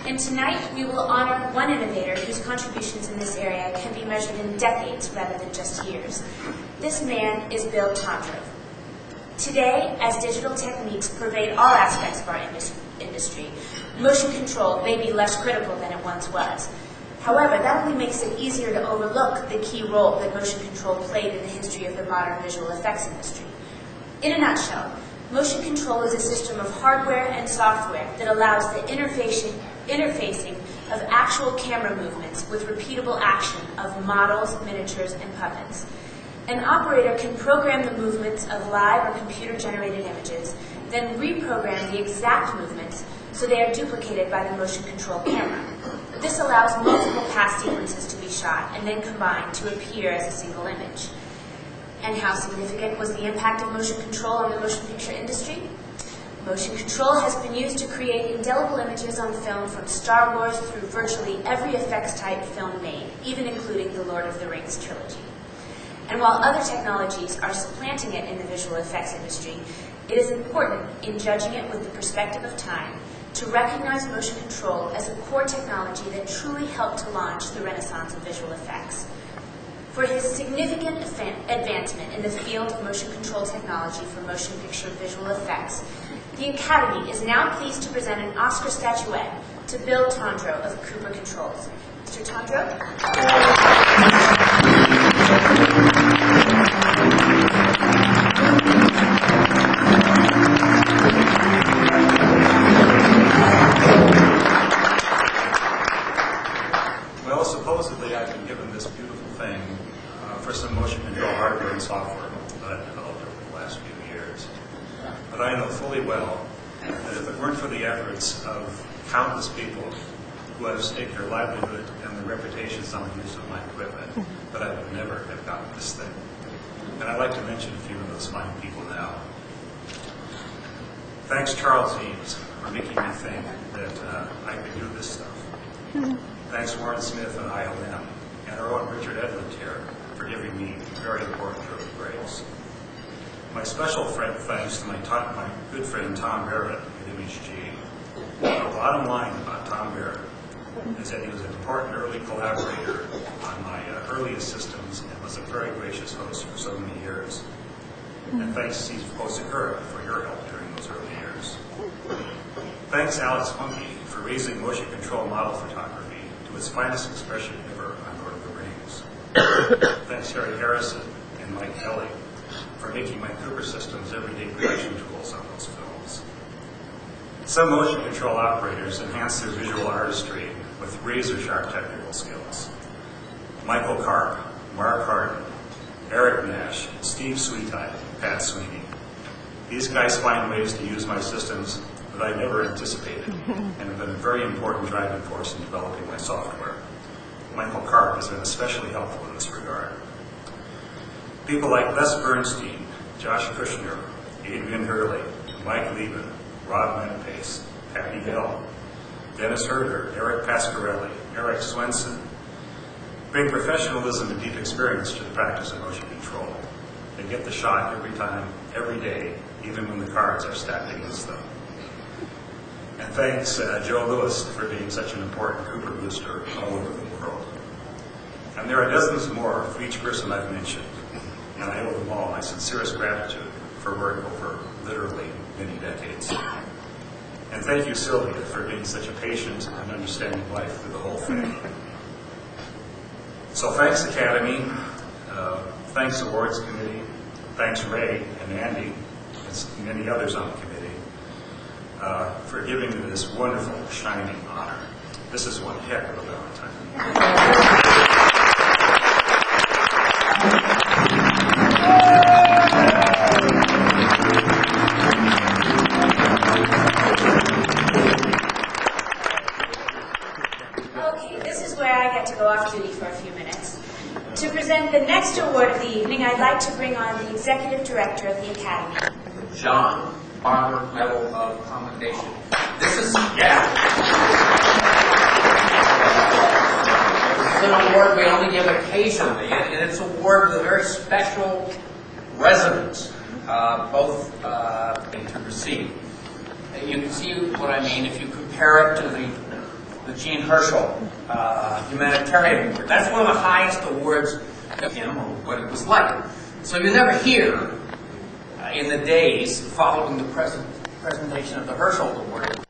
And tonight we will honor one innovator whose contributions in this area can be measured in decades rather than just years. This man is Bill Tondreau. Today, as digital techniques pervade all aspects of our industry, motion control may be less critical than it once was. However, that only makes it easier to overlook the key role that motion control played in the history of the modern visual effects industry. In a nutshell, motion control is a system of hardware and software that allows the interfacing of actual camera movements with repeatable action of models, miniatures, and puppets. An operator can program the movements of live or computer-generated images, then reprogram the exact movements so they are duplicated by the motion control camera. This allows multiple past sequences to be shot and then combined to appear as a single image. And how significant was the impact of motion control on the motion picture industry? Motion control has been used to create indelible images on film from Star Wars through virtually every effects-type film made, even including the Lord of the Rings trilogy. And while other technologies are supplanting it in the visual effects industry, it is important in judging it with the perspective of time to recognize motion control as a core technology that truly helped to launch the renaissance of visual effects. For his significant advancement in the field of motion control technology for motion picture visual effects, the Academy is now pleased to present an Oscar statuette to Bill Tondreau of Kuper Controls. Mr. Tondreau? Well, supposedly I've been given this beautiful thing for some motion control hardware and software that I've developed over the last few years. But I know fully well that if it weren't for the efforts of countless people who have staked their livelihood and their reputations on the use of my equipment, that I would never have gotten this thing. And I'd like to mention a few of those fine people now. Thanks, Charles Eames, for making me think that I could do this stuff. Thanks, Warren Smith and ILM, and our own Richard Edlund here for giving me very important early breaks. My special thanks to my good friend Tom Barrett at Image G. The bottom line about Tom Barrett is that he was an important early collaborator on my earliest systems and was a very gracious host for so many years. And thanks, Steve Osakura, for your help during those early years. Thanks, Alex Monkey, for raising motion control model photography to its finest expression ever on Lord of the Rings. Thanks, Harry Harrison and Mike Kelly, for making my Kuper systems everyday production tools on those films. Some motion control operators enhance their visual artistry with razor-sharp technical skills. Michael Karp, Mark Harden, Eric Nash, Steve Sweetide, and Pat Sweeney. These guys find ways to use my systems that I never anticipated and have been a very important driving force in developing my software. Michael Karp has been especially helpful in this regard. People like Les Bernstein, Josh Kushner, Adrian Hurley, Mike Lieben, Rob Menapace, Patty Hill, Dennis Herder, Eric Pasquarelli, Eric Swenson bring professionalism and deep experience to the practice of motion control. They get the shot every time, every day, even when the cards are stacked against them. And thanks, Joe Lewis, for being such an important Kuper booster all over the world. And there are dozens more for each person I've mentioned, and I owe them all my sincerest gratitude for work over literally many decades. And thank you, Sylvia, for being such a patient and understanding wife through the whole thing. So thanks, Academy. Thanks, Awards Committee. Thanks, Ray and Andy, and many others on the committee, for giving me this wonderful, shining honor. This is one heck of a Valentine. Off-duty for a few minutes. To present the next award of the evening, I'd like to bring on the Executive Director of the Academy. John Barber Medal of Commendation. This is an award we only give occasionally, and it's an award with a very special resonance, both to receive. You can see what I mean if you compare it to the Jean Herschel Humanitarian Award. That's one of the highest awards of him, or what it was like. So you never hear in the days following the presentation of the Herschel Award